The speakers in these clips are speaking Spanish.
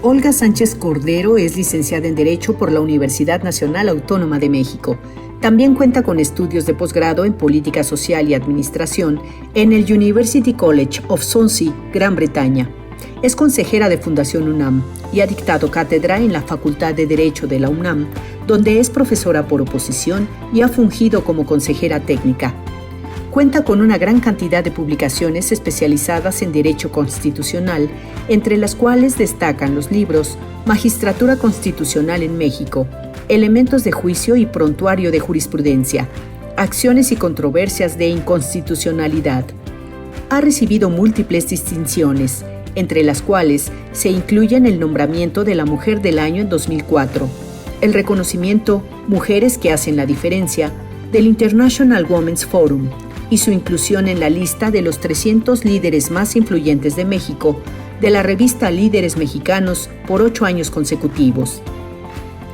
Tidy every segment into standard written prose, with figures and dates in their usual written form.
Olga Sánchez Cordero es licenciada en Derecho por la Universidad Nacional Autónoma de México. También cuenta con estudios de posgrado en Política Social y Administración en el University College of Swansea, Gran Bretaña. Es consejera de Fundación UNAM y ha dictado cátedra en la Facultad de Derecho de la UNAM, donde es profesora por oposición y ha fungido como consejera técnica. Cuenta con una gran cantidad de publicaciones especializadas en Derecho Constitucional, entre las cuales destacan los libros Magistratura Constitucional en México, Elementos de Juicio y Prontuario de Jurisprudencia, Acciones y Controversias de Inconstitucionalidad. Ha recibido múltiples distinciones, entre las cuales se incluyen el nombramiento de la Mujer del Año en 2004, el reconocimiento Mujeres que hacen la diferencia del International Women's Forum, y su inclusión en la lista de los 300 líderes más influyentes de México de la revista Líderes Mexicanos por 8 años consecutivos.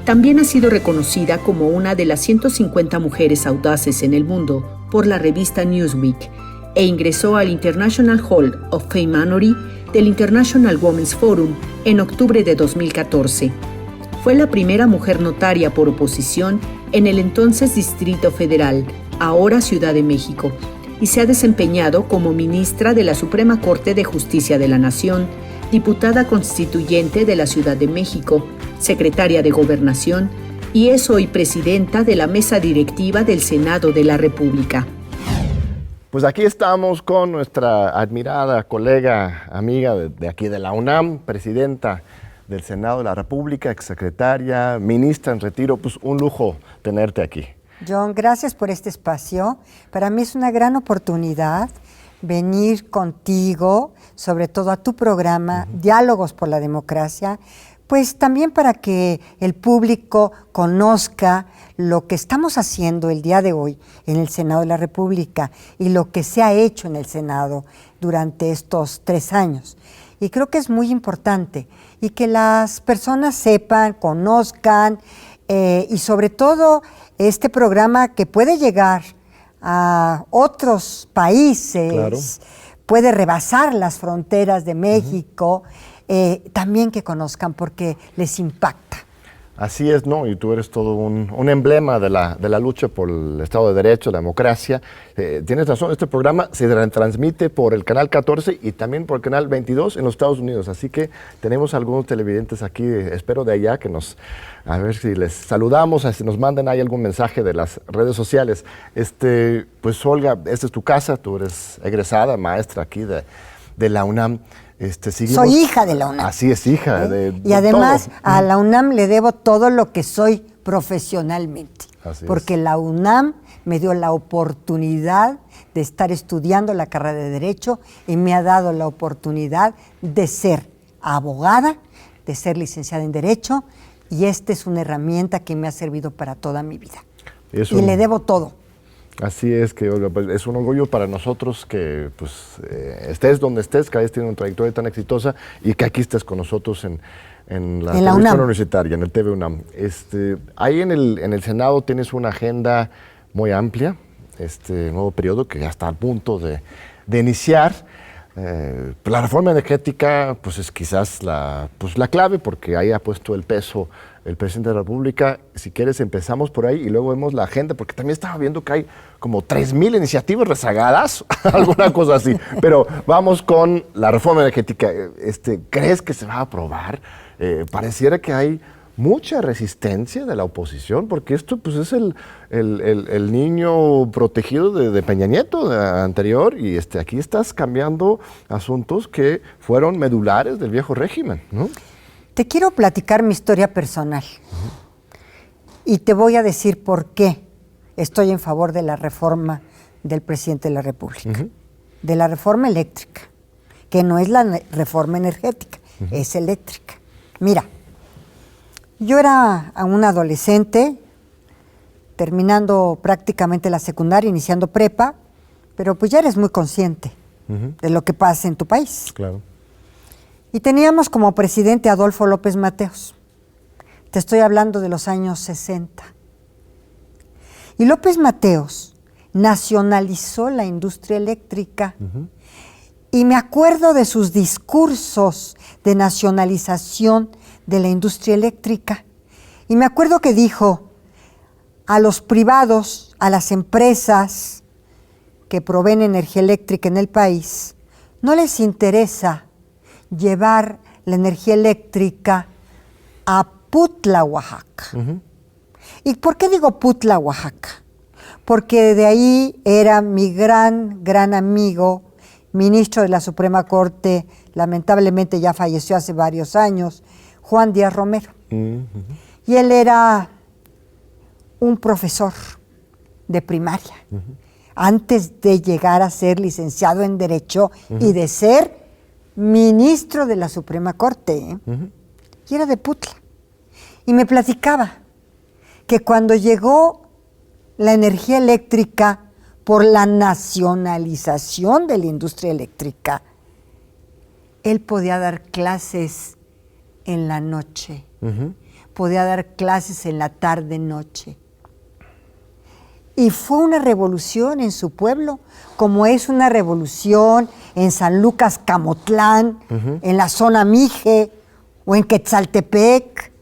También ha sido reconocida como una de las 150 mujeres audaces en el mundo por la revista Newsweek e ingresó al International Hall of Fame Honoree del International Women's Forum en octubre de 2014. Fue la primera mujer notaria por oposición en el entonces Distrito Federal, ahora Ciudad de México, y se ha desempeñado como ministra de la Suprema Corte de Justicia de la Nación, diputada constituyente de la Ciudad de México, secretaria de Gobernación, y es hoy presidenta de la mesa directiva del Senado de la República. Pues aquí estamos con nuestra admirada colega, amiga de aquí de la UNAM, presidenta del Senado de la República, exsecretaria, ministra en retiro. Pues un lujo tenerte aquí. John, gracias por este espacio. Para mí es una gran oportunidad venir contigo, sobre todo a tu programa, Diálogos por la Democracia, pues también para que el público conozca lo que estamos haciendo el día de hoy en el Senado de la República y lo que se ha hecho en el Senado durante estos 3 años. Y creo que es muy importante y que las personas sepan, conozcan y sobre todo este programa que puede llegar a otros países, claro, puede rebasar las fronteras de México, también que conozcan porque les impacta. Así es, ¿no? Y tú eres todo un emblema de la lucha por el Estado de Derecho, la democracia. Tienes razón, este programa se transmite por el canal 14 y también por el canal 22 en los Estados Unidos. Así que tenemos algunos televidentes aquí, espero de allá, que a ver si les saludamos, si nos mandan ahí algún mensaje de las redes sociales. Pues Olga, esta es tu casa, tú eres egresada, maestra aquí de la UNAM. Soy hija de la UNAM. Así es, hija y además todo. A la UNAM le debo todo lo que soy profesionalmente. Porque la UNAM me dio la oportunidad de estar estudiando la carrera de Derecho y me ha dado la oportunidad de ser abogada, de ser licenciada en Derecho, y esta es una herramienta que me ha servido para toda mi vida. Y le debo todo. Así es, que pues, es un orgullo para nosotros que pues, estés donde estés, que hayas tenido una trayectoria tan exitosa y que aquí estés con nosotros en la televisión universitaria, en el TV UNAM. Ahí en el Senado tienes una agenda muy amplia, nuevo periodo que ya está a punto de iniciar. La reforma energética pues es quizás la clave, porque ahí ha puesto el peso el presidente de la República. Si quieres empezamos por ahí y luego vemos la agenda, porque también estaba viendo que hay como 3,000 iniciativas rezagadas, alguna cosa así. Pero vamos con la reforma energética. ¿Crees que se va a aprobar? Pareciera que hay mucha resistencia de la oposición, porque esto pues es el niño protegido de Peña Nieto anterior, y aquí estás cambiando asuntos que fueron medulares del viejo régimen, ¿no? Te quiero platicar mi historia personal y te voy a decir por qué estoy en favor de la reforma del presidente de la República, de la reforma eléctrica, que no es la reforma energética, es eléctrica. Mira, yo era un adolescente, terminando prácticamente la secundaria, iniciando prepa, pero pues ya eres muy consciente de lo que pasa en tu país. Claro. Y teníamos como presidente a Adolfo López Mateos. Te estoy hablando de los años 60. Y López Mateos nacionalizó la industria eléctrica Y me acuerdo de sus discursos de nacionalización de la industria eléctrica. Y me acuerdo que dijo a los privados, a las empresas que proveen energía eléctrica en el país, no les interesa llevar la energía eléctrica a Putla, Oaxaca. Uh-huh. ¿Y por qué digo Putla, Oaxaca? Porque de ahí era mi gran amigo, ministro de la Suprema Corte, lamentablemente ya falleció hace varios años, Juan Díaz Romero. Uh-huh. Y él era un profesor de primaria, uh-huh, antes de llegar a ser licenciado en Derecho, uh-huh, y de ser ministro de la Suprema Corte. Uh-huh. Y era de Putla. Y me platicaba que cuando llegó la energía eléctrica por la nacionalización de la industria eléctrica, él podía dar clases en la noche, uh-huh, podía dar clases en la tarde-noche. Y fue una revolución en su pueblo, como es una revolución en San Lucas Camotlán, uh-huh, en la zona Mije o en Quetzaltepec.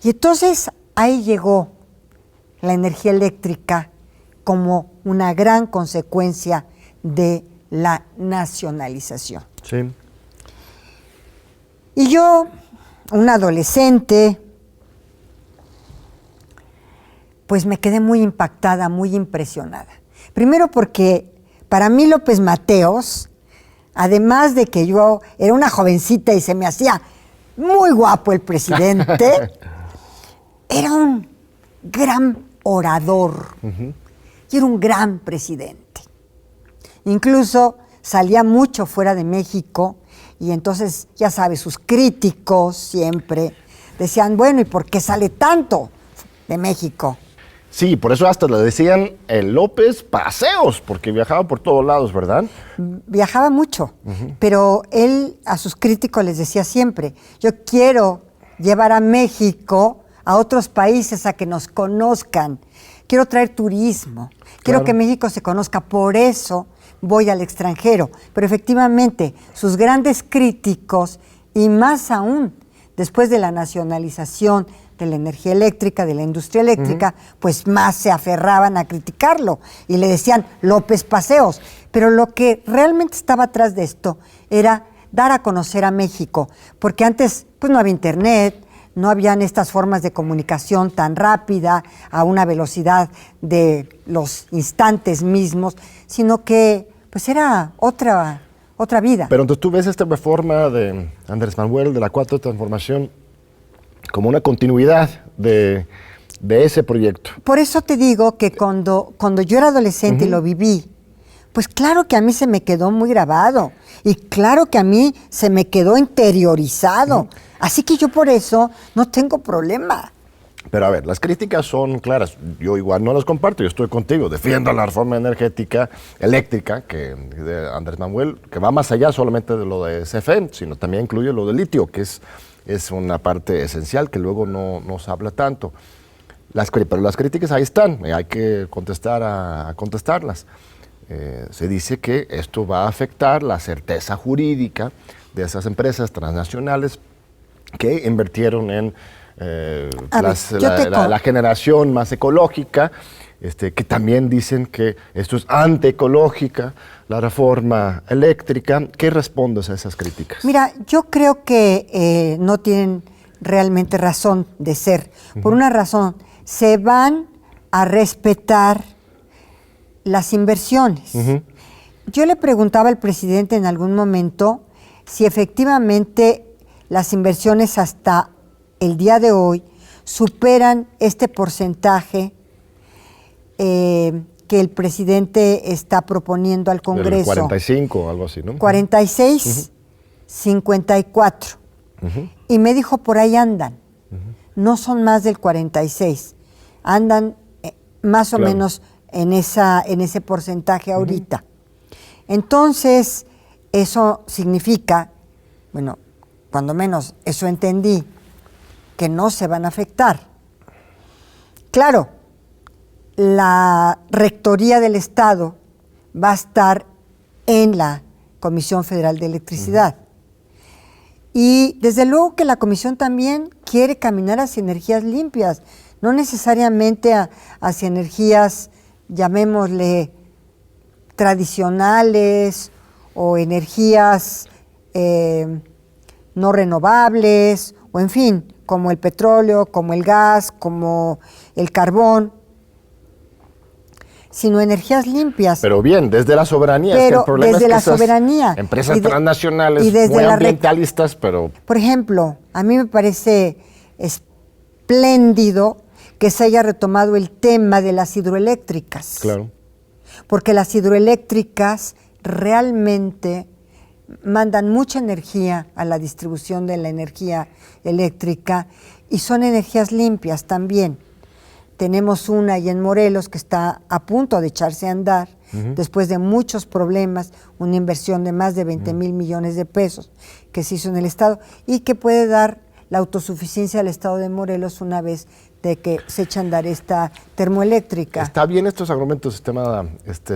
Y entonces ahí llegó la energía eléctrica como una gran consecuencia de la nacionalización. Sí. Y yo, una adolescente, pues me quedé muy impactada, muy impresionada. Primero porque para mí López Mateos, además de que yo era una jovencita y se me hacía muy guapo el presidente, era un gran orador, uh-huh, y era un gran presidente. Incluso salía mucho fuera de México y entonces, ya sabes, sus críticos siempre decían, bueno, ¿y por qué sale tanto de México? Sí, por eso hasta le decían el López Paseos, porque viajaba por todos lados, ¿verdad? Viajaba mucho, uh-huh, pero él a sus críticos les decía siempre, yo quiero llevar a México a otros países a que nos conozcan, quiero traer turismo, quiero que México se conozca, por eso voy al extranjero. Pero efectivamente, sus grandes críticos, y más aún después de la nacionalización de la energía eléctrica, de la industria eléctrica, uh-huh, pues más se aferraban a criticarlo y le decían López Paseos. Pero lo que realmente estaba atrás de esto era dar a conocer a México, porque antes pues no había internet, no habían estas formas de comunicación tan rápida, a una velocidad de los instantes mismos, sino que pues era otra vida. Pero entonces tú ves esta reforma de Andrés Manuel, de la Cuarta Transformación, como una continuidad de ese proyecto. Por eso te digo que cuando yo era adolescente, uh-huh, y lo viví, pues claro que a mí se me quedó muy grabado y claro que a mí se me quedó interiorizado. Uh-huh. Así que yo por eso no tengo problema. Pero a ver, las críticas son claras. Yo igual no las comparto, yo estoy contigo. Defiendo la reforma eléctrica de Andrés Manuel, que va más allá solamente de lo de CFE, sino también incluye lo del litio, que es una parte esencial que luego no se habla tanto. Pero las críticas ahí están, hay que contestarlas. Se dice que esto va a afectar la certeza jurídica de esas empresas transnacionales que invirtieron en la generación más ecológica, que también dicen que esto es antiecológica, la reforma eléctrica. ¿Qué respondes a esas críticas? Mira, yo creo que no tienen realmente razón de ser. Uh-huh. Por una razón, se van a respetar las inversiones. Uh-huh. Yo le preguntaba al presidente en algún momento si efectivamente las inversiones hasta el día de hoy superan este porcentaje que el presidente está proponiendo al Congreso. 45 o algo así, ¿no? 46, uh-huh, 54. Uh-huh. Y me dijo, por ahí andan. Uh-huh. No son más del 46. Andan más o menos en ese porcentaje ahorita. Uh-huh. Entonces, eso significa, bueno, cuando menos eso entendí, que no se van a afectar. Claro, la rectoría del Estado va a estar en la Comisión Federal de Electricidad. Y desde luego que la Comisión también quiere caminar hacia energías limpias, no necesariamente hacia energías, llamémosle, tradicionales o energías no renovables, o en fin, como el petróleo, como el gas, como el carbón, sino energías limpias. Pero bien, desde la soberanía. Pero es que el problema desde es que la esas soberanía. empresas Y de- transnacionales y desde muy la ambientalistas, pero... Por ejemplo, a mí me parece espléndido que se haya retomado el tema de las hidroeléctricas. Claro. Porque las hidroeléctricas realmente mandan mucha energía a la distribución de la energía eléctrica y son energías limpias también. Tenemos una ahí en Morelos que está a punto de echarse a andar, después de muchos problemas, una inversión de más de 20,000 millones de pesos que se hizo en el Estado y que puede dar la autosuficiencia al Estado de Morelos una vez de que se echa a andar esta termoeléctrica. Está bien estos argumentos, estimada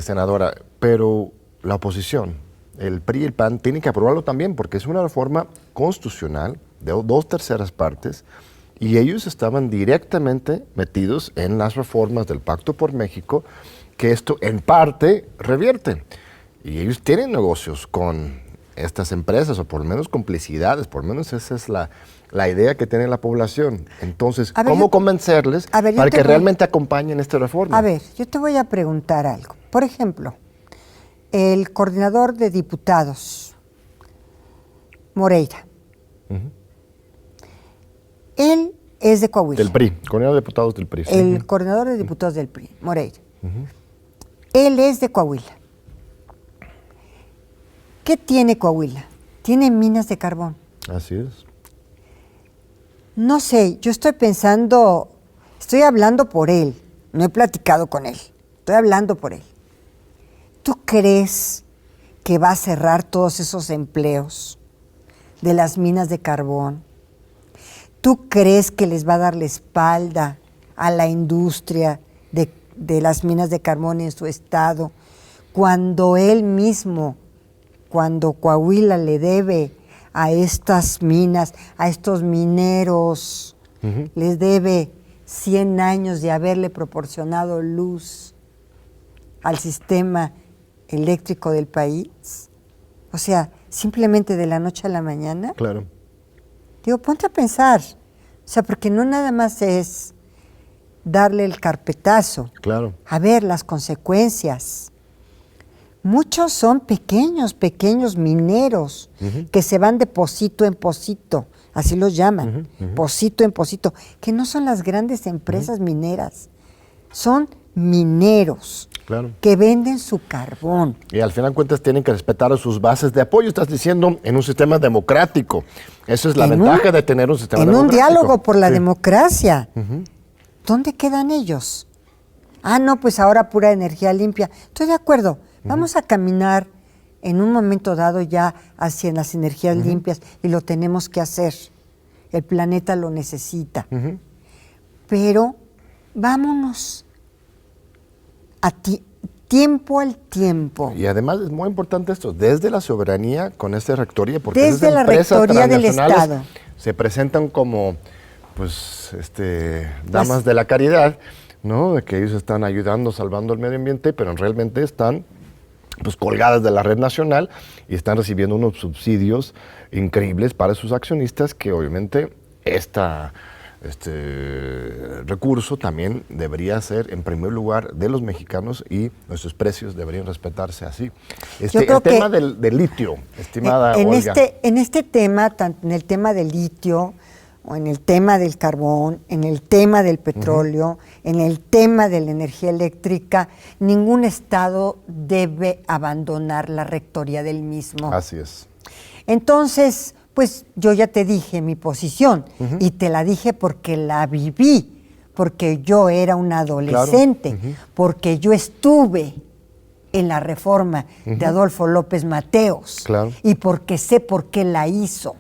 senadora, pero la oposición, el PRI y el PAN, tienen que aprobarlo también porque es una reforma constitucional de 2/3 partes y ellos estaban directamente metidos en las reformas del Pacto por México que esto en parte revierte. Y ellos tienen negocios con estas empresas o por lo menos complicidades, por lo menos esa es la idea que tiene la población. Entonces, ¿cómo convencerles para que realmente acompañen esta reforma? A ver, yo te voy a preguntar algo. Por ejemplo, el coordinador de diputados, Moreira, él es de Coahuila. Del PRI, coordinador de diputados del PRI. El coordinador de diputados del PRI, Moreira. Él es de Coahuila. ¿Qué tiene Coahuila? Tiene minas de carbón. Así es. No sé, yo estoy pensando, estoy hablando por él, no he platicado con él, estoy hablando por él. ¿Tú crees que va a cerrar todos esos empleos de las minas de carbón? ¿Tú crees que les va a dar la espalda a la industria de las minas de carbón en su estado cuando él mismo, cuando Coahuila le debe a estas minas, a estos mineros, les debe 100 años de haberle proporcionado luz al sistema eléctrico del país? O sea, simplemente de la noche a la mañana. Claro. Digo, ponte a pensar. O sea, porque no nada más es darle el carpetazo. Claro. A ver las consecuencias. Muchos son pequeños mineros que se van de pocito en pocito, así los llaman, pocito en pocito, que no son las grandes empresas mineras, son mineros que venden su carbón. Y al final de cuentas tienen que respetar a sus bases de apoyo, estás diciendo, en un sistema democrático. Esa es la ventaja de tener un sistema democrático. En un diálogo por la democracia. ¿Dónde quedan ellos? Ah, no, pues ahora pura energía limpia. Estoy de acuerdo. Vamos a caminar en un momento dado ya hacia las energías limpias y lo tenemos que hacer. El planeta lo necesita. Pero vámonos a tiempo al tiempo. Y además es muy importante esto, desde la soberanía con esta rectoría, porque desde esas la empresas rectoría del transnacionales Estado se presentan como pues damas de la caridad, ¿no? De que ellos están ayudando, salvando el medio ambiente, pero realmente están pues colgadas de la red nacional y están recibiendo unos subsidios increíbles para sus accionistas que obviamente este recurso también debería ser en primer lugar de los mexicanos y nuestros precios deberían respetarse así. El tema del litio, estimada Olga. En este tema, tanto en el tema del litio, o en el tema del carbón, en el tema del petróleo, en el tema de la energía eléctrica, ningún estado debe abandonar la rectoría del mismo. Así es. Entonces, pues yo ya te dije mi posición y te la dije porque la viví, porque yo era una adolescente, porque yo estuve en la reforma de Adolfo López Mateos y porque sé por qué la hizo.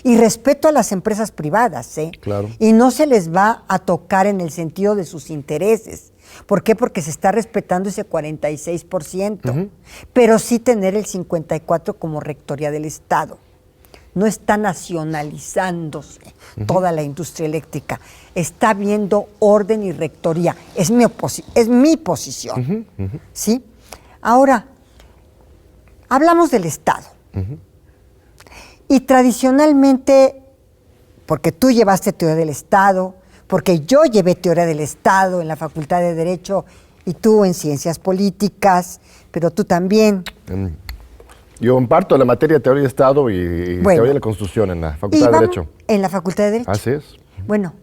Y respeto a las empresas privadas, y no se les va a tocar en el sentido de sus intereses, ¿Por qué? Porque se está respetando ese 46%, pero sí tener el 54% como rectoría del Estado. No está nacionalizándose toda la industria eléctrica, está viendo orden y rectoría. Es mi posición. ¿Sí? Ahora, hablamos del Estado. Y tradicionalmente, porque tú llevaste teoría del Estado, porque yo llevé teoría del Estado en la Facultad de Derecho y tú en Ciencias Políticas, pero tú también. Yo imparto la materia de teoría de Estado y teoría de la Constitución en la Facultad de Derecho. En la Facultad de Derecho. Así es. Bueno,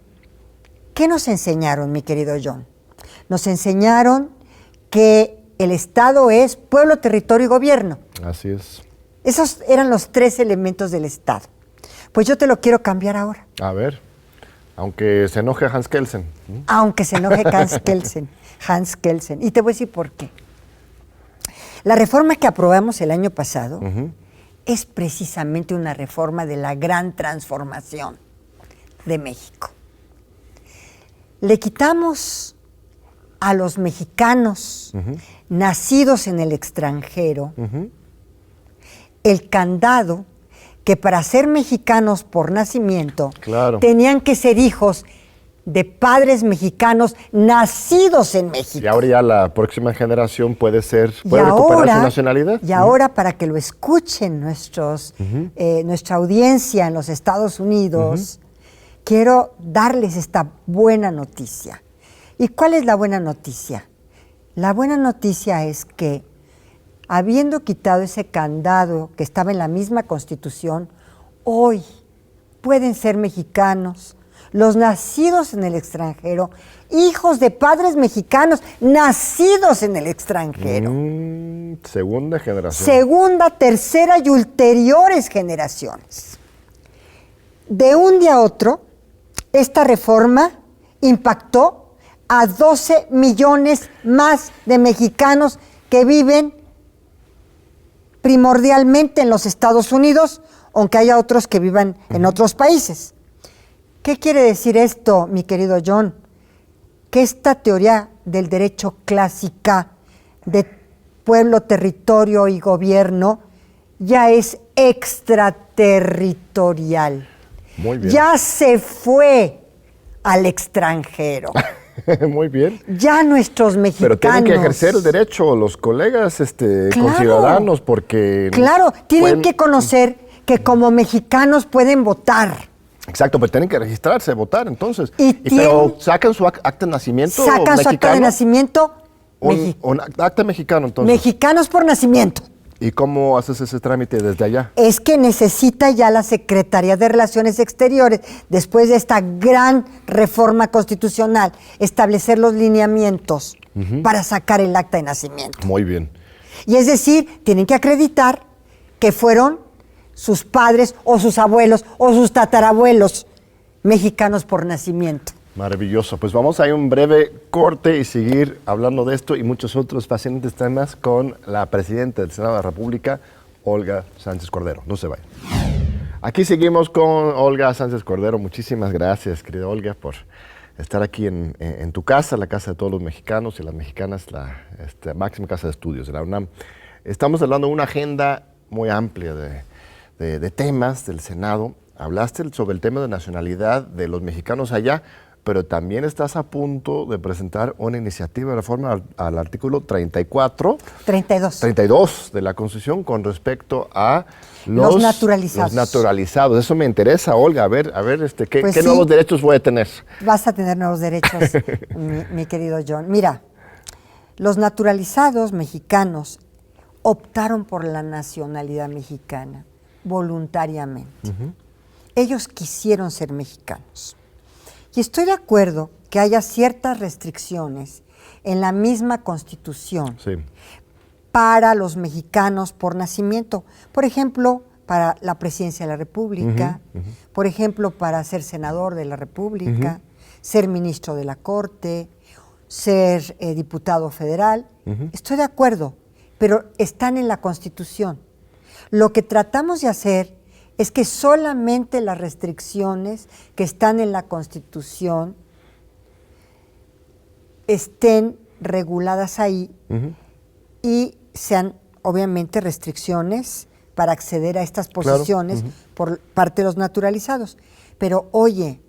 ¿qué nos enseñaron, mi querido John? Nos enseñaron que el Estado es pueblo, territorio y gobierno. Así es. Esos eran los 3 elementos del Estado. Pues yo te lo quiero cambiar ahora. A ver, aunque se enoje Hans Kelsen. Aunque se enoje Hans Kelsen. Y te voy a decir por qué. La reforma que aprobamos el año pasado es precisamente una reforma de la gran transformación de México. Le quitamos a los mexicanos nacidos en el extranjero el candado que para ser mexicanos por nacimiento tenían que ser hijos de padres mexicanos nacidos en México. Y ahora ya la próxima generación puede recuperar su nacionalidad. Y ahora, para que lo escuchen nuestra audiencia en los Estados Unidos, quiero darles esta buena noticia. ¿Y cuál es la buena noticia? La buena noticia es que, habiendo quitado ese candado que estaba en la misma Constitución, hoy pueden ser mexicanos los nacidos en el extranjero, hijos de padres mexicanos nacidos en el extranjero. Segunda generación. Segunda, tercera y ulteriores generaciones. De un día a otro, esta reforma impactó a 12 millones más de mexicanos que viven primordialmente en los Estados Unidos, aunque haya otros que vivan en otros países. ¿Qué quiere decir esto, mi querido John? Que esta teoría del derecho clásica de pueblo, territorio y gobierno ya es extraterritorial. Muy bien. Ya se fue al extranjero. Muy bien. Ya nuestros mexicanos... Pero tienen que ejercer el derecho los colegas conciudadanos porque... Claro, tienen que conocer que como mexicanos pueden votar. Exacto, pero tienen que registrarse, votar entonces. Pero sacan su acta de nacimiento sacan su acta de nacimiento un acta mexicano entonces. Mexicanos por nacimiento. ¿Y cómo haces ese trámite desde allá? Es que necesita ya la Secretaría de Relaciones Exteriores, después de esta gran reforma constitucional, establecer los lineamientos para sacar el acta de nacimiento. Muy bien. Y es decir, tienen que acreditar que fueron sus padres o sus abuelos o sus tatarabuelos mexicanos por nacimiento. Maravilloso. Pues vamos a ir un breve corte y seguir hablando de esto y muchos otros fascinantes temas con la presidenta del Senado de la República, Olga Sánchez Cordero. No se vayan. Aquí seguimos con Olga Sánchez Cordero. Muchísimas gracias, querida Olga, por estar aquí en tu casa, la casa de todos los mexicanos y las mexicanas, la máxima casa de estudios de la UNAM. Estamos hablando de una agenda muy amplia de temas del Senado. Hablaste sobre el tema de nacionalidad de los mexicanos allá, pero también estás a punto de presentar una iniciativa de reforma al artículo 32 de la Constitución con respecto a los naturalizados. Los naturalizados. Eso me interesa, Olga. A ver, ¿qué nuevos derechos voy a tener? Vas a tener nuevos derechos, mi querido John. Mira, los naturalizados mexicanos optaron por la nacionalidad mexicana voluntariamente. Ellos quisieron ser mexicanos. Y estoy de acuerdo que haya ciertas restricciones en la misma Constitución para los mexicanos por nacimiento. Por ejemplo, para la presidencia de la República, por ejemplo, para ser senador de la República, ser ministro de la Corte, ser diputado federal. Estoy de acuerdo, pero están en la Constitución. Lo que tratamos de hacer es que solamente las restricciones que están en la Constitución estén reguladas ahí y sean obviamente restricciones para acceder a estas posiciones por parte de los naturalizados. Pero oye,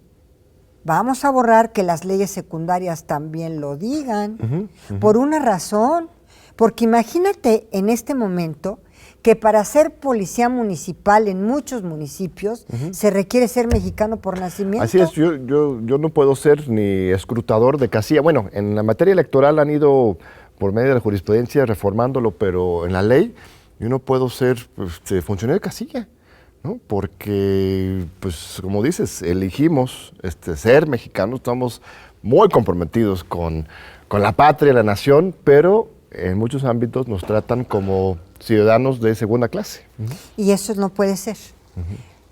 vamos a borrar que las leyes secundarias también lo digan, por una razón, porque imagínate en este momento que para ser policía municipal en muchos municipios se requiere ser mexicano por nacimiento. Así es, yo no puedo ser ni escrutador de casilla. Bueno, en la materia electoral han ido por medio de la jurisprudencia reformándolo, pero en la ley yo no puedo ser funcionario de casilla, ¿no? Porque, pues, como dices, elegimos ser mexicanos, estamos muy comprometidos con la patria, la nación, pero en muchos ámbitos nos tratan como ciudadanos de segunda clase. Y eso no puede ser.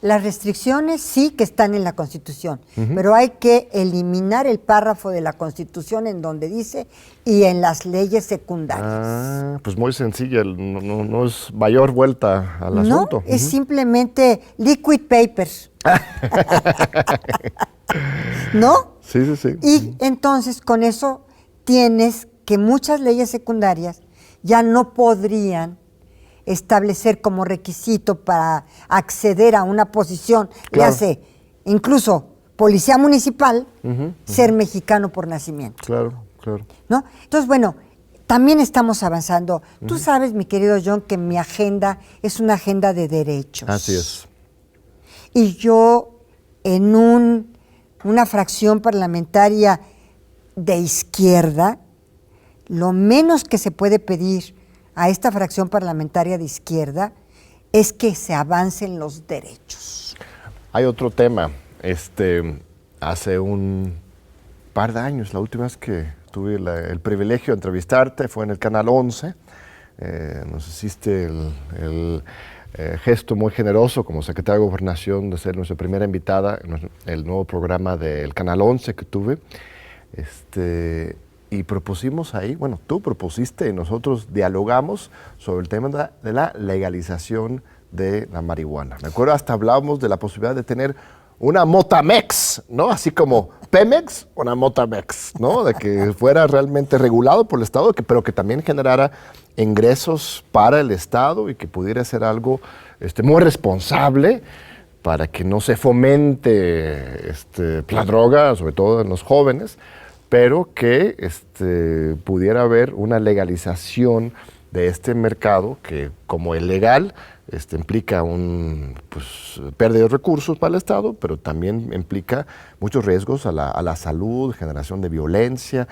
Las restricciones sí que están en la Constitución, pero hay que eliminar el párrafo de la Constitución en donde dice y en las leyes secundarias. Pues muy sencilla, no es mayor vuelta al asunto. No, es simplemente liquid paper. ¿No? Sí. Y entonces con eso tienes que muchas leyes secundarias ya no podrían establecer como requisito para acceder a una posición, ya sé, incluso policía municipal, ser mexicano por nacimiento. Claro. ¿No? Entonces, bueno, también estamos avanzando. Tú sabes, mi querido John, que mi agenda es una agenda de derechos. Así es. Y yo, en una fracción parlamentaria de izquierda, lo menos que se puede pedir a esta fracción parlamentaria de izquierda es que se avancen los derechos. Hay otro tema. Hace un par de años, la última vez que tuve el privilegio de entrevistarte fue en el Canal 11. Nos hiciste el gesto muy generoso como secretaria de Gobernación de ser nuestra primera invitada en el nuevo programa del Canal 11 que tuve. Y propusimos ahí, bueno, tú propusiste y nosotros dialogamos sobre el tema de la legalización de la marihuana. Me acuerdo, hasta hablábamos de la posibilidad de tener una Motamex, ¿no? Así como Pemex, una Motamex, ¿no? De que fuera realmente regulado por el Estado, pero que también generara ingresos para el Estado y que pudiera ser algo muy responsable para que no se fomente la droga, sobre todo en los jóvenes, pero que pudiera haber una legalización de este mercado que, como es legal, implica pérdida de recursos para el Estado, pero también implica muchos riesgos a la salud, generación de violencia.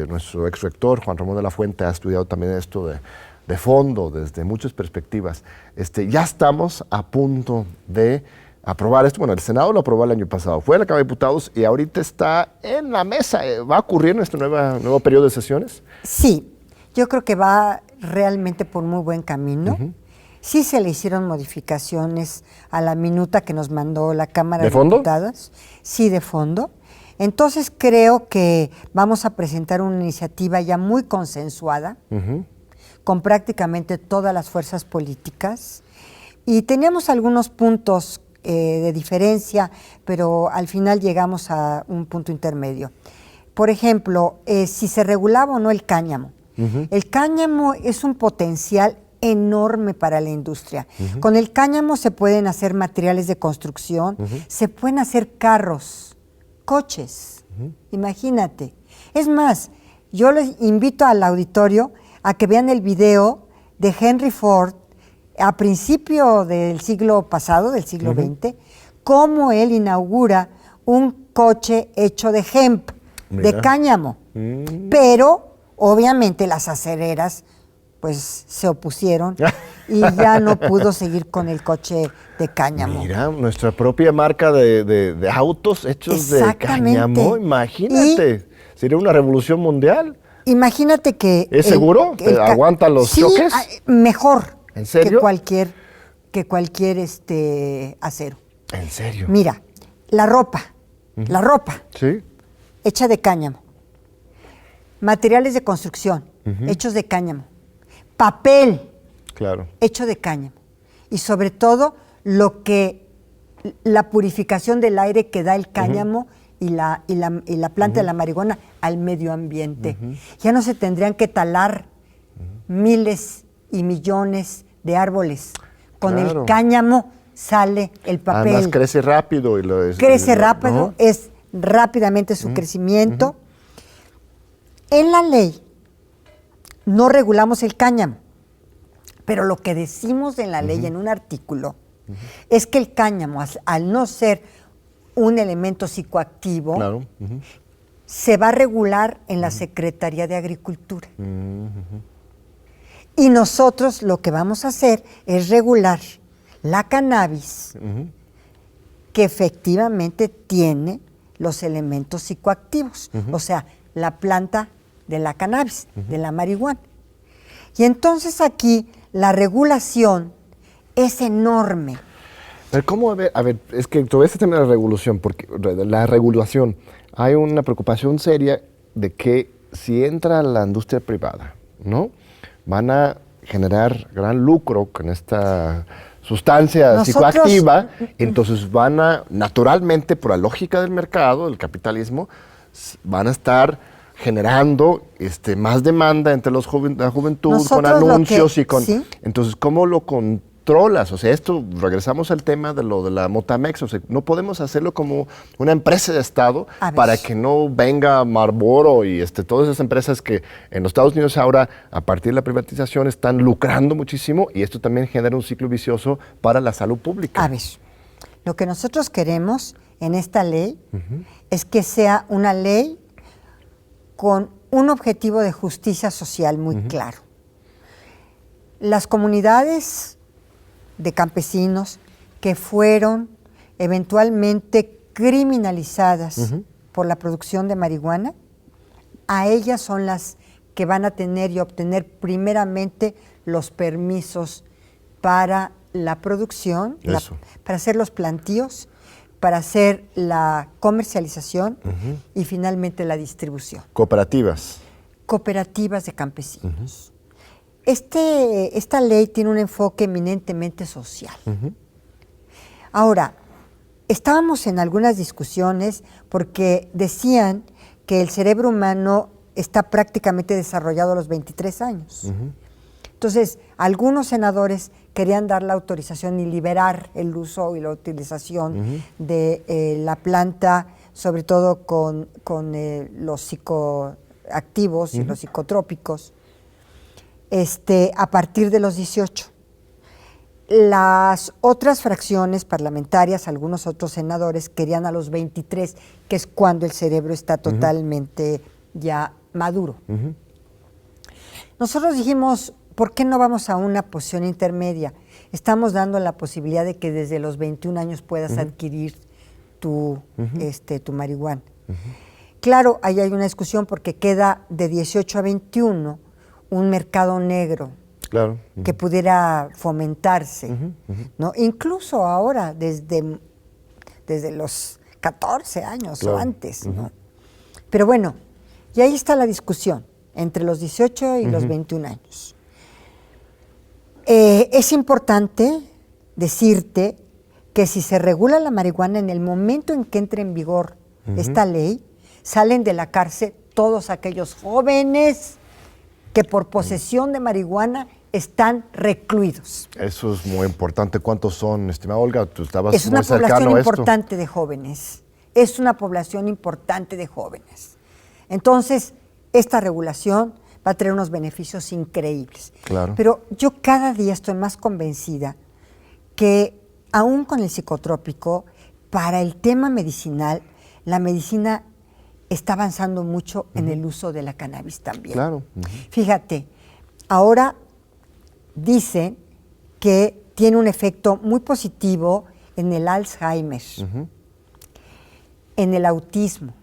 Nuestro ex rector, Juan Ramón de la Fuente, ha estudiado también esto de fondo, desde muchas perspectivas. Ya estamos a punto de aprobar esto. Bueno, el Senado lo aprobó el año pasado, fue a la Cámara de Diputados y ahorita está en la mesa. ¿Va a ocurrir en este nuevo periodo de sesiones? Sí, yo creo que va realmente por muy buen camino. Sí se le hicieron modificaciones a la minuta que nos mandó la Cámara de Diputados. Sí, de fondo. Entonces creo que vamos a presentar una iniciativa ya muy consensuada con prácticamente todas las fuerzas políticas. Y teníamos algunos puntos de diferencia, pero al final llegamos a un punto intermedio. Por ejemplo, si se regulaba o no el cáñamo. El cáñamo es un potencial enorme para la industria. Con el cáñamo se pueden hacer materiales de construcción, se pueden hacer carros, coches, imagínate. Es más, yo les invito al auditorio a que vean el video de Henry Ford a principio del siglo pasado, del siglo XX, cómo él inaugura un coche hecho de hemp, de cáñamo. Pero, obviamente, las acereras pues se opusieron y ya no pudo seguir con el coche de cáñamo. Mira, nuestra propia marca de autos hechos de cáñamo, imagínate. Sería una revolución mundial. Imagínate que... ¿Es seguro? ¿Aguanta los choques? Mejor. ¿En serio? Que cualquier acero. ¿En serio? Mira, la ropa, ¿sí? Hecha de cáñamo. Materiales de construcción, hechos de cáñamo. Papel, claro, hecho de cáñamo. Y sobre todo, la purificación del aire que da el cáñamo y la planta de la marihuana al medio ambiente. Ya no se tendrían que talar miles y millones de árboles. Con el cáñamo sale el papel. Además crece rápido. Crece rápido, ¿no? Es rápidamente su crecimiento. En la ley no regulamos el cáñamo, pero lo que decimos en la ley, en un artículo, es que el cáñamo, al no ser un elemento psicoactivo, se va a regular en la Secretaría de Agricultura. Y nosotros lo que vamos a hacer es regular la cannabis, que efectivamente tiene los elementos psicoactivos, o sea, la planta de la cannabis, de la marihuana. Y entonces aquí la regulación es enorme. Pero ¿cómo? A ver, es que todo este tema de la regulación, hay una preocupación seria de que si entra la industria privada, ¿no? Van a generar gran lucro con esta sustancia psicoactiva, entonces van a, naturalmente, por la lógica del mercado, del capitalismo, van a estar generando más demanda entre la juventud, con anuncios y con... ¿Sí? Entonces, ¿cómo lo controlas? O sea, regresamos al tema de lo de la Motamex, o sea, no podemos hacerlo como una empresa de Estado para que no venga Marlboro y todas esas empresas que en los Estados Unidos ahora, a partir de la privatización, están lucrando muchísimo y esto también genera un ciclo vicioso para la salud pública. A ver, lo que nosotros queremos en esta ley es que sea una ley con un objetivo de justicia social muy claro. Las comunidades de campesinos que fueron eventualmente criminalizadas por la producción de marihuana, a ellas son las que van a tener y obtener primeramente los permisos para la producción, para hacer los plantíos, para hacer la comercialización y finalmente la distribución. Cooperativas. Cooperativas de campesinos. Esta ley tiene un enfoque eminentemente social. Ahora, estábamos en algunas discusiones porque decían que el cerebro humano está prácticamente desarrollado a los 23 años. Entonces, algunos senadores querían dar la autorización y liberar el uso y la utilización de la planta, sobre todo con los psicoactivos y los psicotrópicos, a partir de los 18. Las otras fracciones parlamentarias, algunos otros senadores, querían a los 23, que es cuando el cerebro está totalmente ya maduro. Nosotros dijimos, ¿por qué no vamos a una posición intermedia? Estamos dando la posibilidad de que desde los 21 años puedas adquirir tu marihuana. Claro, ahí hay una discusión porque queda de 18 a 21 un mercado negro que pudiera fomentarse, ¿no? Incluso ahora, desde los 14 años o antes, ¿no? Pero bueno, y ahí está la discusión entre los 18 y los 21 años. Es importante decirte que si se regula la marihuana en el momento en que entre en vigor esta ley, salen de la cárcel todos aquellos jóvenes que por posesión de marihuana están recluidos. Eso es muy importante. ¿Cuántos son, estimada Olga? Tú estabas muy cercano a esto. Es una población importante de jóvenes. Es una población importante de jóvenes. Entonces, esta regulación va a traer unos beneficios increíbles. Claro. Pero yo cada día estoy más convencida que aún con el psicotrópico, para el tema medicinal, la medicina está avanzando mucho en el uso de la cannabis también. Claro. Fíjate, ahora dicen que tiene un efecto muy positivo en el Alzheimer, en el autismo.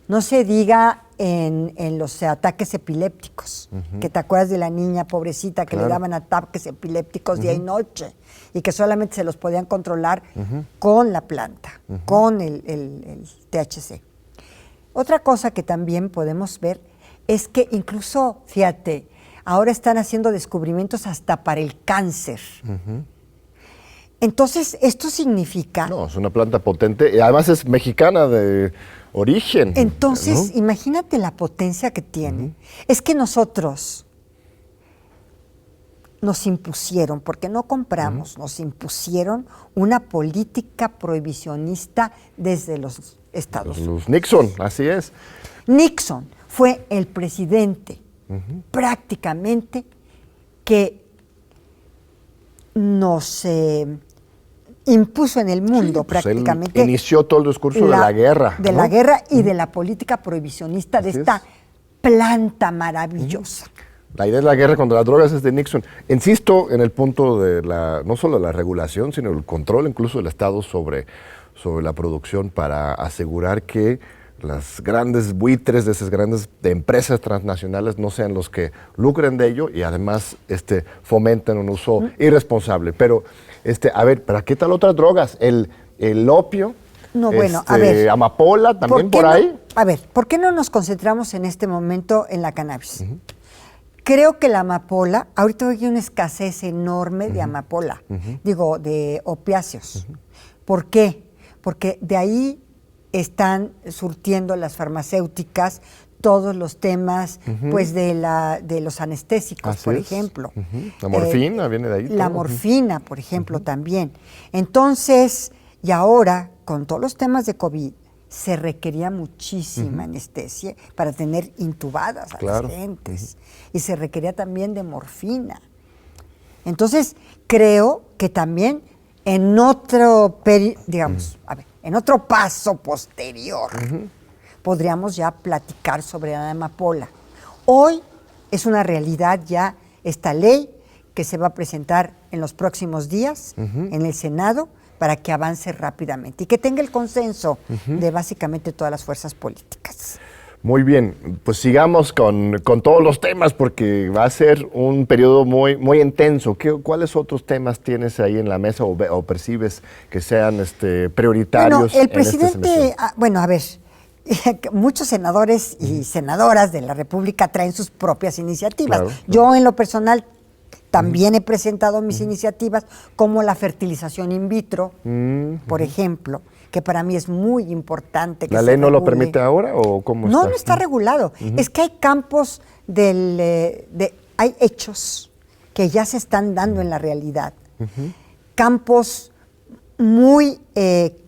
No se diga en los ataques epilépticos, que te acuerdas de la niña pobrecita que le daban ataques epilépticos día y noche y que solamente se los podían controlar con la planta, con el THC. Otra cosa que también podemos ver es que incluso, fíjate, ahora están haciendo descubrimientos hasta para el cáncer. Entonces, esto significa... No, es una planta potente y además es mexicana de origen. Entonces, ¿no? Imagínate la potencia que tiene. Es que nosotros nos impusieron, porque no compramos, nos impusieron una política prohibicionista desde los Estados Unidos. Los Nixon, así es. Nixon fue el presidente prácticamente que nos impuso en el mundo, sí, pues prácticamente. Él inició todo el discurso de la guerra. De la guerra y de la política prohibicionista de esta planta maravillosa. La idea de la guerra contra las drogas es de Nixon. Insisto en el punto de no solo la regulación, sino el control incluso del Estado sobre la producción para asegurar que las grandes buitres de esas grandes empresas transnacionales no sean los que lucren de ello y además fomenten un uso irresponsable. Pero, a ver, ¿para qué tal otras drogas? El opio, no, bueno, a ver, amapola, también por ahí. A ver, ¿por qué no nos concentramos en este momento en la cannabis? Creo que la amapola, ahorita hay una escasez enorme de amapola, digo, de opiáceos. ¿Por qué? Porque de ahí están surtiendo las farmacéuticas todos los temas, pues, de los anestésicos, así por es. ejemplo. La morfina viene de ahí. La morfina, por ejemplo, también. Entonces, y ahora, con todos los temas de COVID, se requería muchísima anestesia para tener intubadas a las gentes. Y se requería también de morfina. Entonces, creo que también en otro, en otro paso posterior, podríamos ya platicar sobre la amapola. Hoy es una realidad ya esta ley que se va a presentar en los próximos días en el Senado, para que avance rápidamente y que tenga el consenso de básicamente todas las fuerzas políticas. Muy bien, pues sigamos con todos los temas porque va a ser un periodo muy, muy intenso. ¿Cuáles otros temas tienes ahí en la mesa o percibes que sean prioritarios? Bueno, el presidente, a ver, muchos senadores y senadoras de la República traen sus propias iniciativas. Claro. Yo en lo personal también he presentado mis iniciativas, como la fertilización in vitro, por ejemplo, que para mí es muy importante. Que ¿La ley no lo permite ahora o cómo está? No está regulado. Es que hay campos hay hechos que ya se están dando en la realidad. Campos muy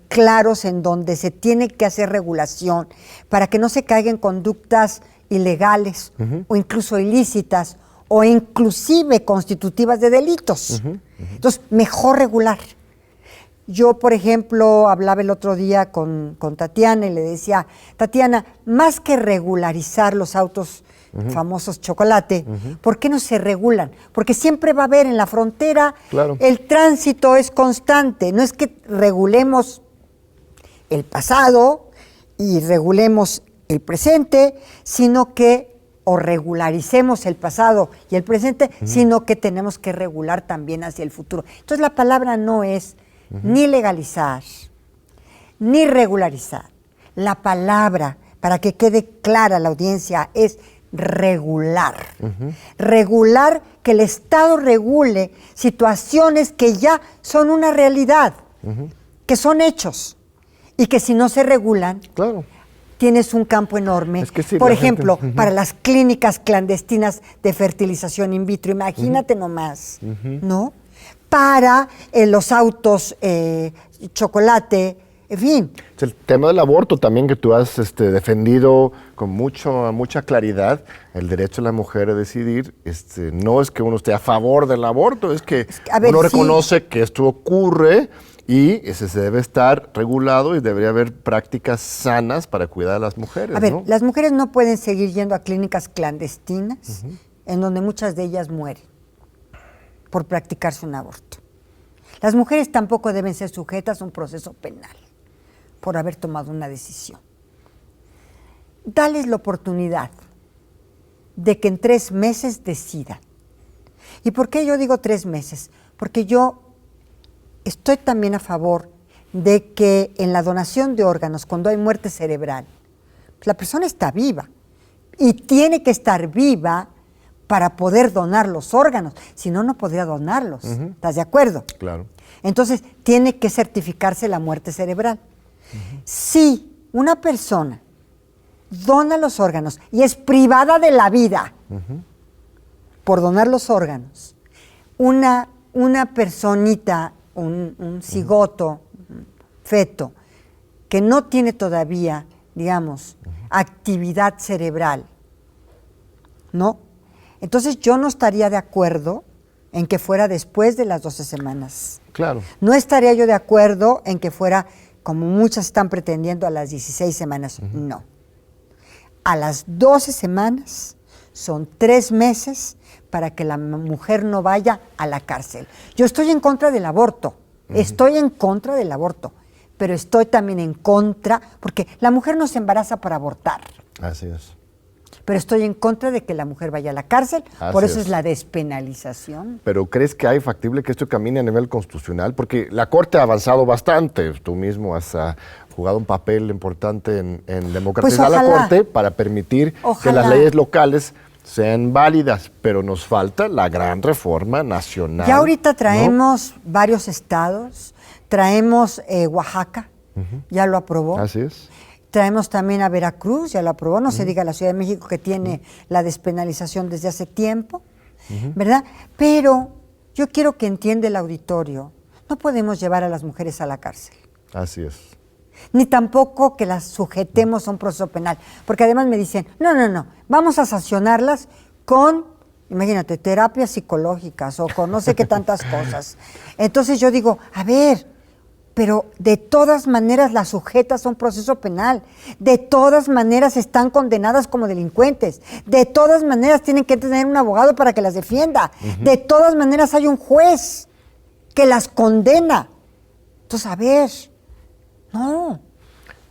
claros en donde se tiene que hacer regulación para que no se caigan conductas ilegales o incluso ilícitas o inclusive constitutivas de delitos. Entonces, mejor regular. Yo, por ejemplo, hablaba el otro día con Tatiana y le decía, Tatiana, más que regularizar los autos famosos chocolate, ¿por qué no se regulan? Porque siempre va a haber en la frontera, el tránsito es constante, no es que regulemos el pasado y regulemos el presente, sino que o regularicemos el pasado y el presente, sino que tenemos que regular también hacia el futuro. Entonces la palabra no es ni legalizar, ni regularizar. La palabra, para que quede clara la audiencia, es regular. Regular, que el Estado regule situaciones que ya son una realidad, que son hechos, y que si no se regulan, tienes un campo enorme. Es que sí, por ejemplo, para las clínicas clandestinas de fertilización in vitro, imagínate nomás, ¿no? Para los autos chocolate, en fin. El tema del aborto también, que tú has defendido con mucha claridad, el derecho de la mujer a decidir, no es que uno esté a favor del aborto, es que uno reconoce que esto ocurre y se debe estar regulado y debería haber prácticas sanas para cuidar a las mujeres. A ver, las mujeres no pueden seguir yendo a clínicas clandestinas en donde muchas de ellas mueren por practicarse un aborto. Las mujeres tampoco deben ser sujetas a un proceso penal por haber tomado una decisión. Dales la oportunidad de que en 3 meses decidan. ¿Y por qué yo digo 3 meses? Porque yo estoy también a favor de que en la donación de órganos, cuando hay muerte cerebral, pues la persona está viva y tiene que estar viva para poder donar los órganos, si no, no podría donarlos. ¿Estás de acuerdo? Claro. Entonces, tiene que certificarse la muerte cerebral. Si una persona dona los órganos y es privada de la vida por donar los órganos, una personita, un cigoto, un feto, que no tiene todavía, digamos, actividad cerebral, ¿no? Entonces yo no estaría de acuerdo en que fuera después de las 12 semanas. Claro. No estaría yo de acuerdo en que fuera, como muchas están pretendiendo, a las 16 semanas. No. A las 12 semanas son 3 meses para que la mujer no vaya a la cárcel. Yo estoy en contra del aborto, pero estoy también en contra, porque la mujer no se embaraza para abortar. Así es. Pero estoy en contra de que la mujer vaya a la cárcel, por eso es la despenalización. ¿Pero crees que hay factible que esto camine a nivel constitucional? Porque la Corte ha avanzado bastante, tú mismo has jugado un papel importante en democratizar la Corte para permitir que las leyes locales sean válidas, pero nos falta la gran reforma nacional. Ya ahorita traemos varios estados, traemos Oaxaca, ya lo aprobó. Así es. Traemos también a Veracruz, ya lo aprobó, no se diga la Ciudad de México que tiene la despenalización desde hace tiempo, ¿verdad? Pero yo quiero que entienda el auditorio, no podemos llevar a las mujeres a la cárcel. Así es. Ni tampoco que las sujetemos a un proceso penal, porque además me dicen, no, vamos a sancionarlas con, imagínate, terapias psicológicas o con no sé qué tantas cosas. Entonces yo digo, a ver, pero de todas maneras las sujetas a un proceso penal, de todas maneras están condenadas como delincuentes, de todas maneras tienen que tener un abogado para que las defienda, de todas maneras hay un juez que las condena. Entonces, a ver, no.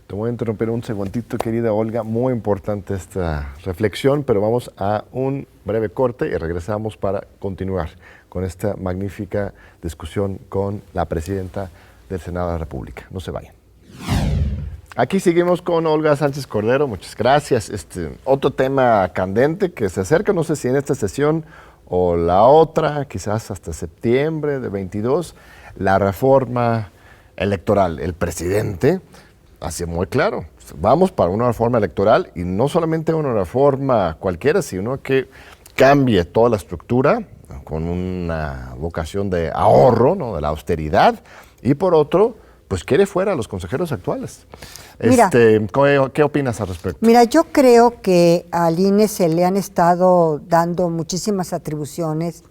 Te voy a interrumpir un segundito, querida Olga, muy importante esta reflexión, pero vamos a un breve corte y regresamos para continuar con esta magnífica discusión con la presidenta del Senado de la República. No se vayan. Aquí seguimos con Olga Sánchez Cordero, muchas gracias. Otro tema candente que se acerca, no sé si en esta sesión o la otra, quizás hasta septiembre de 22, la reforma electoral. El presidente hace muy claro, vamos para una reforma electoral y no solamente una reforma cualquiera, sino que cambie toda la estructura con una vocación de ahorro, ¿no?, de la austeridad. Y por otro, pues quiere fuera a los consejeros actuales. Mira, ¿Qué opinas al respecto? Mira, yo creo que al INE se le han estado dando muchísimas atribuciones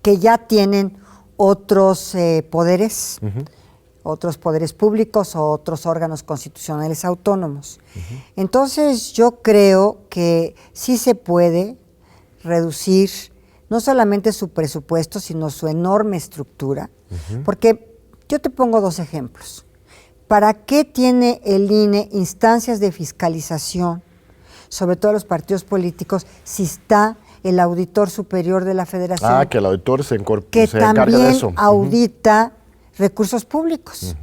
que ya tienen otros poderes, otros poderes públicos o otros órganos constitucionales autónomos. Entonces yo creo que sí se puede reducir no solamente su presupuesto, sino su enorme estructura, porque yo te pongo 2 ejemplos. ¿Para qué tiene el INE instancias de fiscalización, sobre todo los partidos políticos, si está el auditor superior de la Federación? Que el auditor se encarga de eso. Que también audita recursos públicos.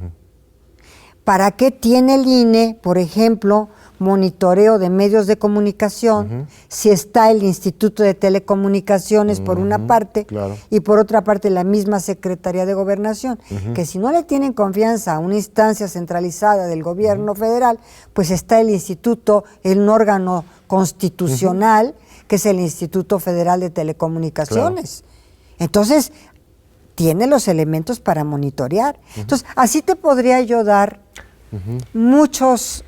¿Para qué tiene el INE, por ejemplo, monitoreo de medios de comunicación, si está el Instituto de Telecomunicaciones por una parte, y por otra parte la misma Secretaría de Gobernación, que si no le tienen confianza a una instancia centralizada del gobierno federal, pues está el instituto, un órgano constitucional, que es el Instituto Federal de Telecomunicaciones. Entonces, tiene los elementos para monitorear. Entonces, así te podría yo dar muchos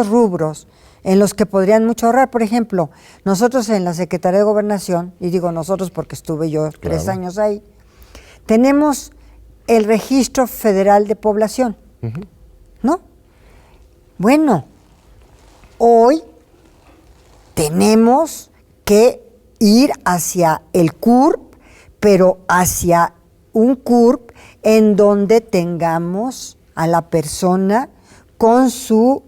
rubros en los que podrían mucho ahorrar. Por ejemplo, nosotros en la Secretaría de Gobernación, y digo nosotros porque estuve yo 3 años ahí, tenemos el Registro Federal de Población, ¿no? Bueno, hoy tenemos que ir hacia el CURP, pero hacia un CURP en donde tengamos a la persona con sus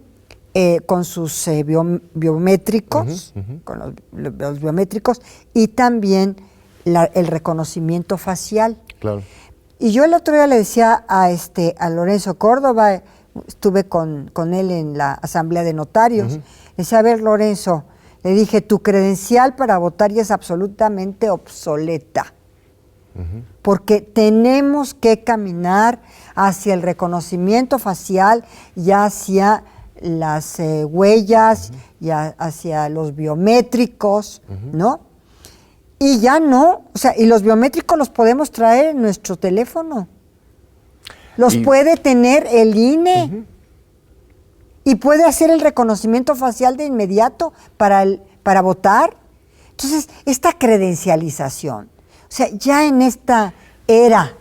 biométricos, con los biométricos, y también el reconocimiento facial. Claro. Y yo el otro día le decía a Lorenzo Córdoba, estuve con él en la Asamblea de Notarios, le decía, a ver, Lorenzo, le dije, tu credencial para votar ya es absolutamente obsoleta. porque tenemos que caminar hacia el reconocimiento facial y hacia las huellas y hacia los biométricos, ¿no? Y ya no, o sea, y los biométricos los podemos traer en nuestro teléfono. Los puede tener el INE y puede hacer el reconocimiento facial de inmediato para votar. Entonces, esta credencialización, o sea, ya en esta era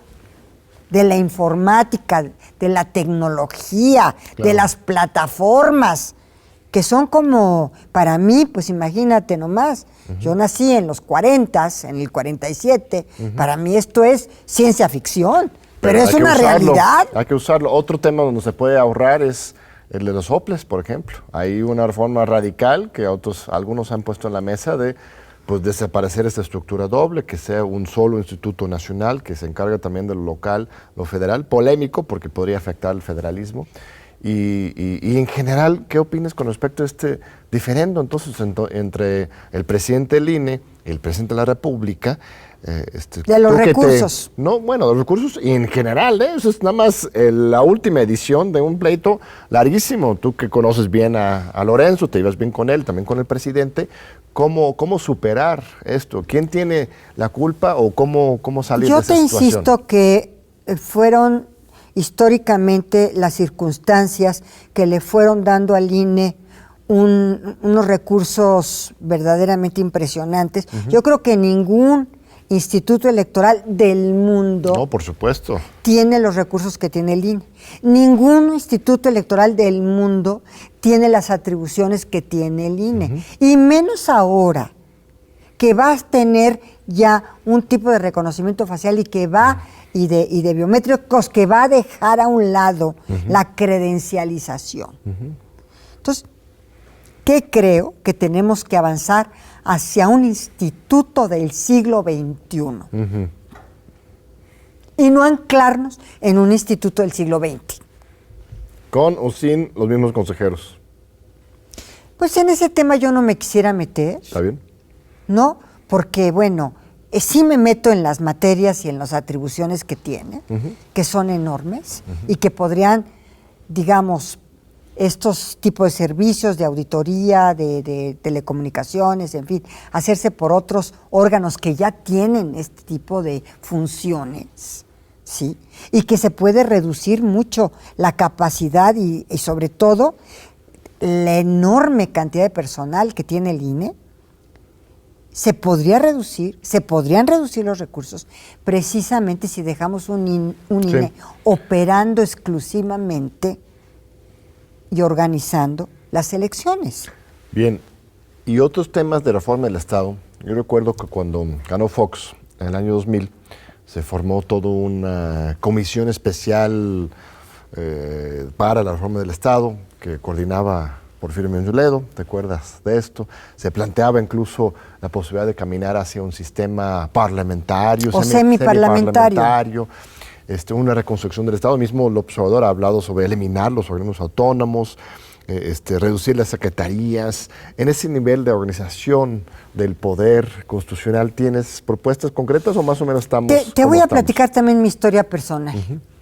de la informática, de la tecnología, de las plataformas, que son como, para mí, pues imagínate nomás, yo nací en los 40s, en el 47, para mí esto es ciencia ficción, pero es una realidad. Hay que usarlo. Otro tema donde se puede ahorrar es el de los soples, por ejemplo. Hay una reforma radical que algunos han puesto en la mesa de pues desaparecer esta estructura doble, que sea un solo instituto nacional que se encarga también de lo local, lo federal, polémico porque podría afectar al federalismo. Y en general, ¿qué opinas con respecto a este diferendo entonces entre el presidente del INE y el presidente de la República? De los recursos. De los recursos y en general, eso es nada más la última edición de un pleito larguísimo. Tú que conoces bien a Lorenzo, te ibas bien con él, también con el presidente. ¿Cómo superar esto? ¿Quién tiene la culpa o cómo salir de esa situación? Yo te insisto que fueron históricamente las circunstancias que le fueron dando al INE unos recursos verdaderamente impresionantes. Yo creo que ningún instituto electoral del mundo, no, por supuesto, tiene los recursos que tiene el INE. Ningún instituto electoral del mundo tiene las atribuciones que tiene el INE. Y menos ahora, que va a tener ya un tipo de reconocimiento facial y que va, y de biométricos, que va a dejar a un lado la credencialización. Entonces, ¿qué creo? Que tenemos que avanzar hacia un instituto del siglo XXI. Y no anclarnos en un instituto del siglo XX. ¿Con o sin los mismos consejeros? Pues en ese tema yo no me quisiera meter. ¿Está bien? ¿No? Porque, bueno, sí me meto en las materias y en las atribuciones que tiene, que son enormes, y que podrían, digamos, estos tipos de servicios de auditoría, de telecomunicaciones, en fin, hacerse por otros órganos que ya tienen este tipo de funciones, ¿sí? Y que se puede reducir mucho la capacidad y sobre todo la enorme cantidad de personal que tiene el INE. Se podrían reducir los recursos precisamente si dejamos un INE operando exclusivamente y organizando las elecciones. Bien, y otros temas de reforma del Estado. Yo recuerdo que cuando ganó Fox en el año 2000, se formó toda una comisión especial para la reforma del Estado que coordinaba Porfirio Muñoz Ledo, ¿te acuerdas de esto? Se planteaba incluso la posibilidad de caminar hacia un sistema parlamentario, o semiparlamentario. Una reconstrucción del Estado. Mismo López Obrador ha hablado sobre eliminar los organismos autónomos, reducir las secretarías. En ese nivel de organización del poder constitucional, ¿tienes propuestas concretas o más o menos estamos? Te voy a platicar también mi historia personal,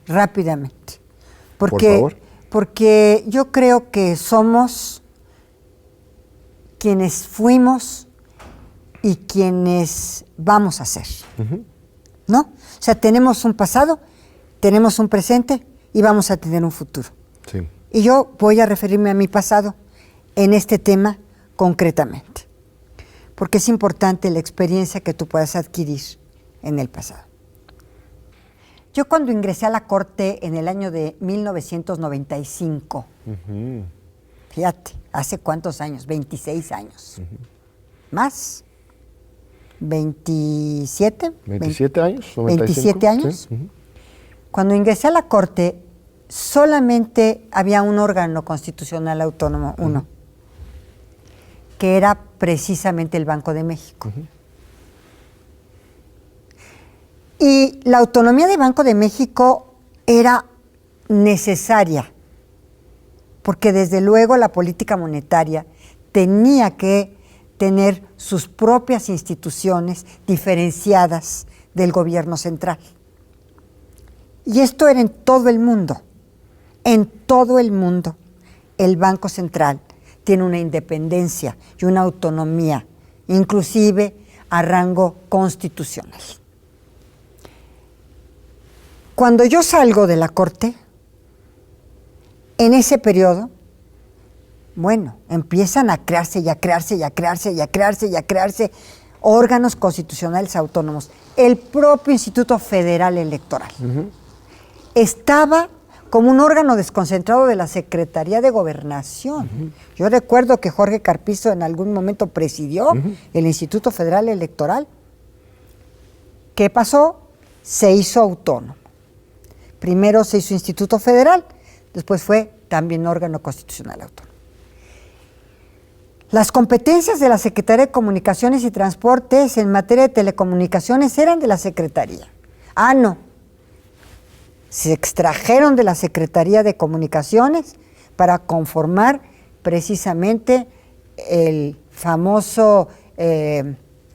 rápidamente. Por favor. Porque yo creo que somos quienes fuimos y quienes vamos a ser, ¿no? O sea, tenemos un pasado, tenemos un presente y vamos a tener un futuro. Sí. Y yo voy a referirme a mi pasado en este tema concretamente, porque es importante la experiencia que tú puedas adquirir en el pasado. Yo cuando ingresé a la Corte en el año de 1995, fíjate, ¿hace cuántos años? 26 años. ¿Más? ¿27? 27 años. 95, 27 años. Sí. Cuando ingresé a la Corte, solamente había un órgano constitucional autónomo, uno, que era precisamente el Banco de México. Y la autonomía de Banco de México era necesaria, porque desde luego la política monetaria tenía que tener sus propias instituciones diferenciadas del gobierno central. Y esto era en todo el mundo. En todo el mundo, el Banco Central tiene una independencia y una autonomía, inclusive a rango constitucional. Cuando yo salgo de la Corte, en ese periodo, bueno, empiezan a crearse y a crearse y a crearse y a crearse y a crearse órganos constitucionales autónomos. El propio Instituto Federal Electoral estaba como un órgano desconcentrado de la Secretaría de Gobernación. Yo recuerdo que Jorge Carpizo en algún momento presidió el Instituto Federal Electoral. ¿Qué pasó? Se hizo autónomo. Primero se hizo Instituto Federal, después fue también órgano constitucional autónomo. Las competencias de la Secretaría de Comunicaciones y Transportes en materia de telecomunicaciones eran de la Secretaría. Ah, no. Se extrajeron de la Secretaría de Comunicaciones para conformar precisamente el famoso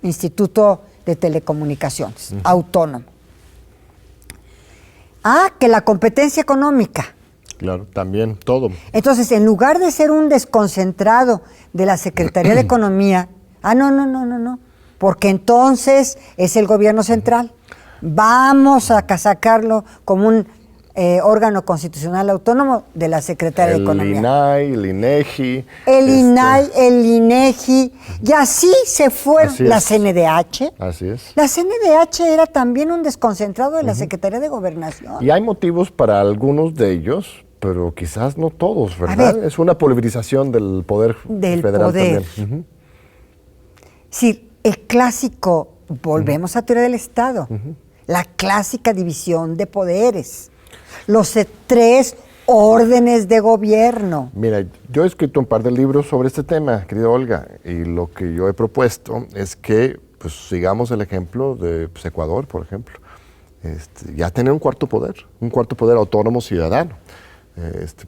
Instituto de Telecomunicaciones, autónomo. Ah, que la competencia económica. Claro, también, todo. Entonces, en lugar de ser un desconcentrado de la Secretaría de Economía, no, porque entonces es el gobierno central. Vamos a sacarlo como un órgano constitucional autónomo de la Secretaría de Economía. El INAI, el INEGI. El INAI, el INEGI, y así se fue la CNDH. Así es. La CNDH era también un desconcentrado de la Secretaría de Gobernación. Y hay motivos para algunos de ellos, pero quizás no todos, ¿verdad? Es una pulverización del poder federal también. Sí, el clásico, volvemos a teoría del Estado, la clásica división de poderes, los 3 órdenes de gobierno. Mira, yo he escrito un par de libros sobre este tema, querida Olga, y lo que yo he propuesto es que pues, sigamos el ejemplo de pues, Ecuador, por ejemplo. Ya tener un cuarto poder autónomo ciudadano.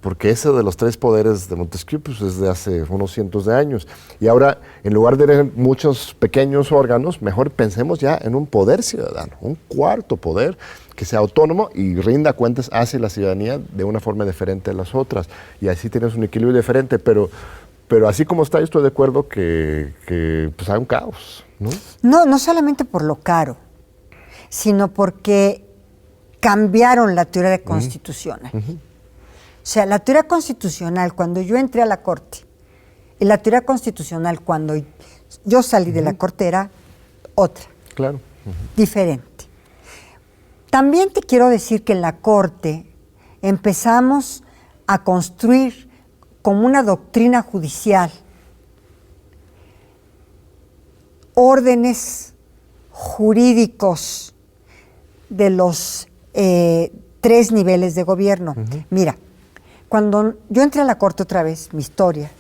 Porque ese de los 3 poderes de Montesquieu pues, es de hace unos cientos de años. Y ahora, en lugar de tener muchos pequeños órganos, mejor pensemos ya en un poder ciudadano, un cuarto poder que sea autónomo y rinda cuentas hacia la ciudadanía de una forma diferente a las otras. Y así tienes un equilibrio diferente, pero así como está, yo estoy de acuerdo que pues, hay un caos, ¿no? No solamente por lo caro, sino porque cambiaron la teoría constitucional. O sea, la teoría constitucional, cuando yo entré a la Corte, y la teoría constitucional cuando yo salí de la Corte era otra. Claro. Diferente. También te quiero decir que en la Corte empezamos a construir como una doctrina judicial órdenes jurídicos de los 3 niveles de gobierno. Mira, cuando yo entré a la Corte otra vez, mi historia,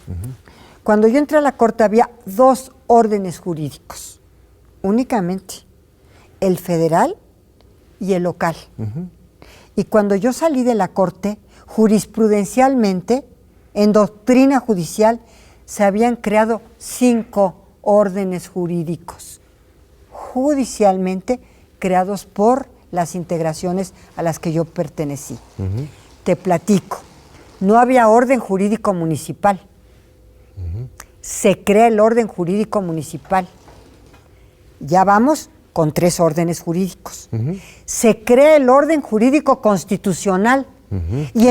cuando yo entré a la Corte había 2 órdenes jurídicos, únicamente, el federal y el local. Y cuando yo salí de la Corte, jurisprudencialmente, en doctrina judicial, se habían creado 5 órdenes jurídicos, judicialmente creados por las integraciones a las que yo pertenecí. Te platico. No había orden jurídico municipal. Se crea el orden jurídico municipal. Ya vamos con 3 órdenes jurídicos. Se crea el orden jurídico constitucional y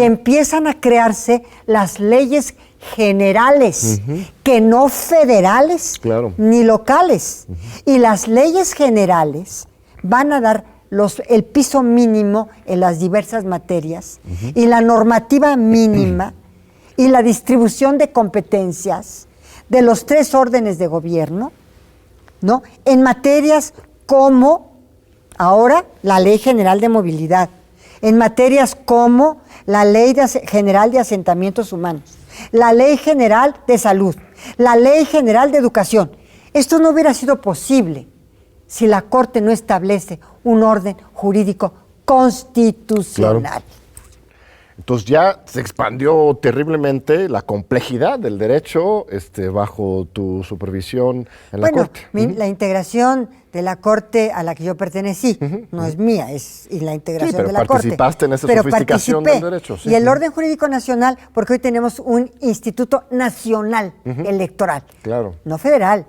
empiezan a crearse las leyes generales, que no federales ni locales. Y las leyes generales van a dar el piso mínimo en las diversas materias y la normativa mínima y la distribución de competencias de los 3 órdenes de gobierno, ¿no? En materias como ahora la Ley General de Movilidad, en materias como la Ley General de Asentamientos Humanos, la Ley General de Salud, la Ley General de Educación. Esto no hubiera sido posible si la Corte no establece un orden jurídico constitucional. Entonces ya se expandió terriblemente la complejidad del derecho bajo tu supervisión en la Corte. La integración de la Corte a la que yo pertenecí no es mía, es la integración de la Corte. Participaste en esa sofisticación del derecho. Sí. Y el orden jurídico nacional, porque hoy tenemos un instituto nacional electoral. Claro. No federal,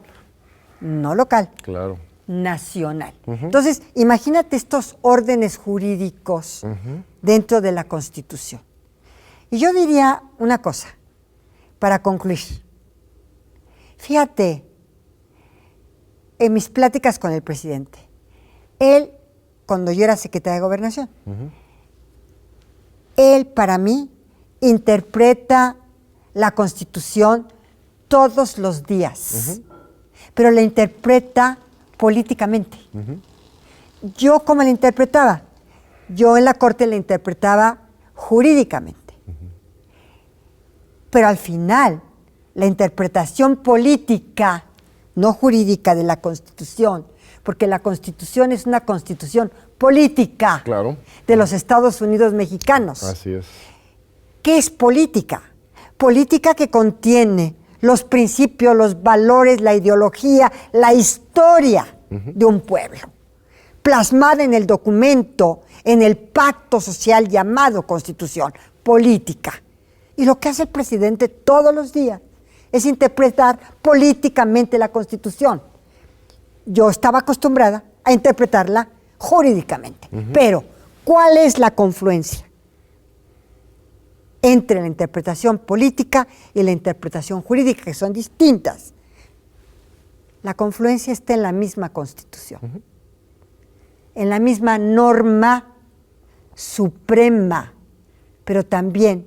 no local. Claro. Nacional. Entonces, imagínate estos órdenes jurídicos dentro de la Constitución. Y yo diría una cosa, para concluir. Fíjate, en mis pláticas con el presidente, él, cuando yo era secretaria de Gobernación, él para mí interpreta la Constitución todos los días, pero la interpreta políticamente. ¿Yo cómo la interpretaba? Yo en la Corte la interpretaba jurídicamente. Pero al final, la interpretación política, no jurídica, de la Constitución, porque la Constitución es una Constitución política de los Estados Unidos mexicanos. Así es. ¿Qué es política? Política que contiene los principios, los valores, la ideología, la historia de un pueblo, plasmada en el documento, en el pacto social llamado Constitución, política. Y lo que hace el presidente todos los días es interpretar políticamente la Constitución. Yo estaba acostumbrada a interpretarla jurídicamente, pero ¿cuál es la confluencia entre la interpretación política y la interpretación jurídica, que son distintas? La confluencia está en la misma Constitución, en la misma norma suprema, pero también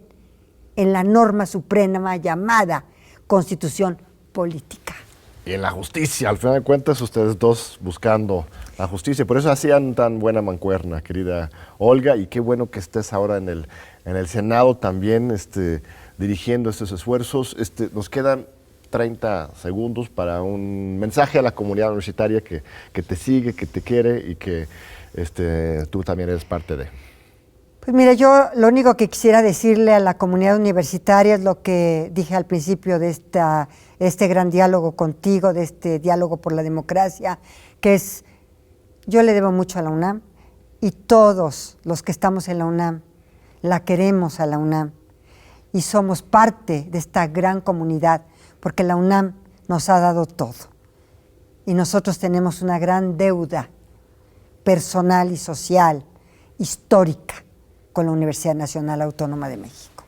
en la norma suprema llamada Constitución política. Y en la justicia, al final de cuentas, ustedes dos buscando la justicia. Por eso hacían tan buena mancuerna, querida Olga, y qué bueno que estés ahora en el Senado también dirigiendo estos esfuerzos. Nos quedan 30 segundos para un mensaje a la comunidad universitaria que te sigue, que te quiere y que tú también eres parte de. Pues mira, yo lo único que quisiera decirle a la comunidad universitaria es lo que dije al principio de este gran diálogo contigo, de este diálogo por la democracia, que es, yo le debo mucho a la UNAM y todos los que estamos en la UNAM la queremos a la UNAM y somos parte de esta gran comunidad porque la UNAM nos ha dado todo y nosotros tenemos una gran deuda personal y social, histórica, con la Universidad Nacional Autónoma de México.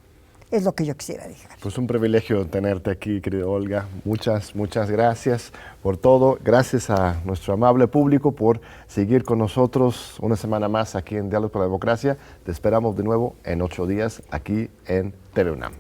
Es lo que yo quisiera dejar. Pues un privilegio tenerte aquí, querida Olga. Muchas gracias por todo. Gracias a nuestro amable público por seguir con nosotros una semana más aquí en Diálogo por la Democracia. Te esperamos de nuevo en 8 días aquí en TV UNAM.